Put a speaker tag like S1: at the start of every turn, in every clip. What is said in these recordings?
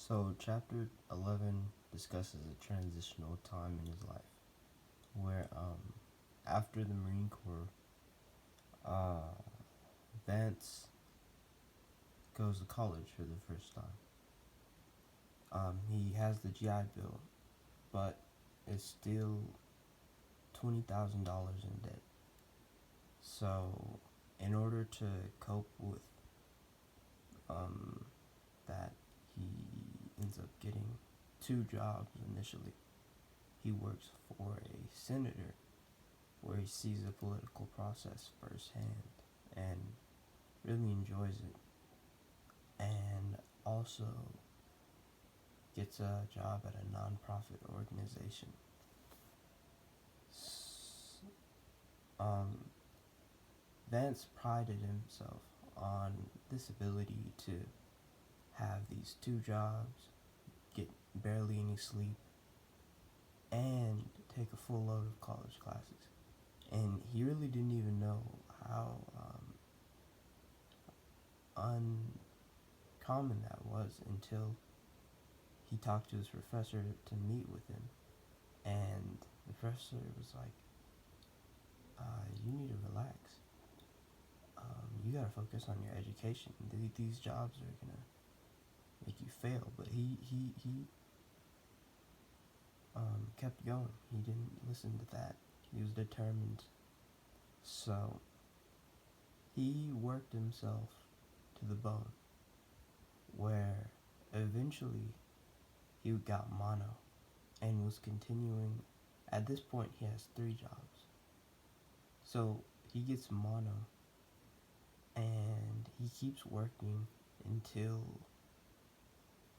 S1: So, chapter 11 discusses a transitional time in his life where, after the Marine Corps, uh, Vance goes to college for the first time. He has the GI Bill, but is still $20,000 in debt. So, in order to cope with that, he ends up getting two jobs initially. He works for a senator where he sees the political process firsthand and really enjoys it, and also gets a job at a non-profit organization. Um, Vance prided himself on this ability to have these two jobs, get barely any sleep, and take a full load of college classes. And he really didn't even know how uncommon that was until he talked to his professor to meet with him. And the professor was like, you need to relax. You gotta focus on your education. These jobs are gonna make you fail. But he kept going. He didn't listen to that. He was determined. So he worked himself to the bone, where eventually he got mono and was continuing. At this point, he has three jobs. So he gets mono and he keeps working until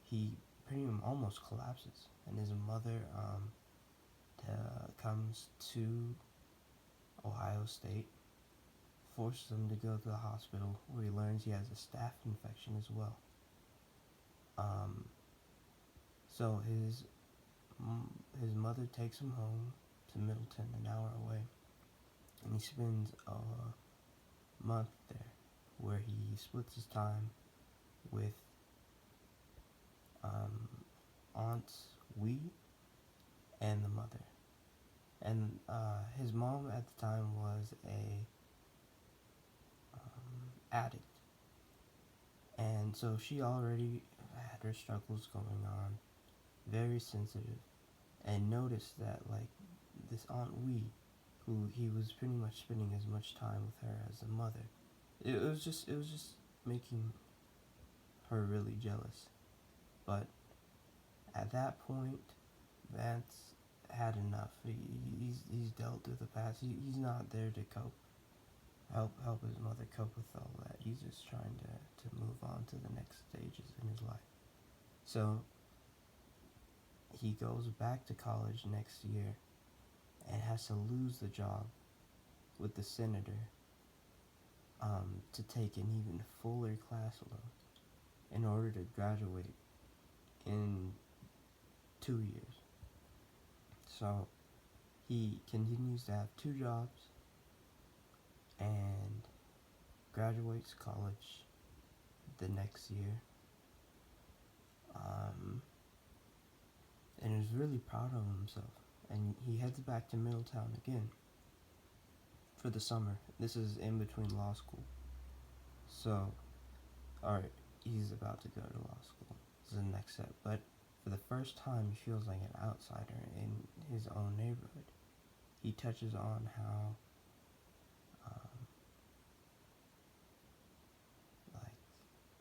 S1: he pretty much almost collapses, and his mother comes to Ohio State, forces him to go to the hospital where he learns he has a staph infection as well. So his mother takes him home to Middleton, an hour away, and he spends a month there where he splits his time with Aunts Wee and the mother. And his mom at the time was a addict, and so she already had her struggles going on, very sensitive, and noticed that like this Aunt Wee, who he was pretty much spending as much time with her as the mother, it was just making her really jealous. But at that point, Vance had enough. He's dealt with the past. He's not there to help his mother cope with all that. He's just trying to move on to the next stages in his life. So he goes back to college next year and has to lose the job with the senator to take an even fuller class load in order to graduate in 2 years. So he continues to have two jobs and graduates college the next year, and is really proud of himself. And he heads back to Middletown again for the summer. This is in between law school. So, alright, he's about to go to law school. This is the next step. But for the first time, he feels like an outsider in his own neighborhood. He touches on how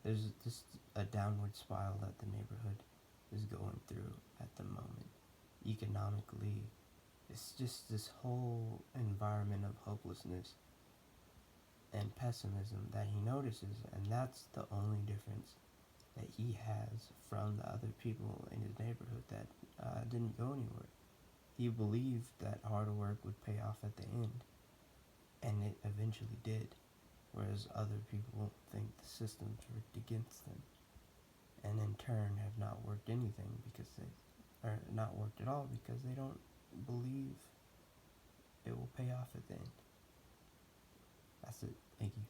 S1: there's just a downward spiral that the neighborhood is going through at the moment. Economically, it's just this whole environment of hopelessness and pessimism that he notices, and that's the only difference that he has from the other people in his neighborhood that didn't go anywhere. He believed that hard work would pay off at the end, and it eventually did, whereas other people think the system's worked against them, and in turn have not worked anything or not worked at all because they don't believe it will pay off at the end. That's it. Thank you.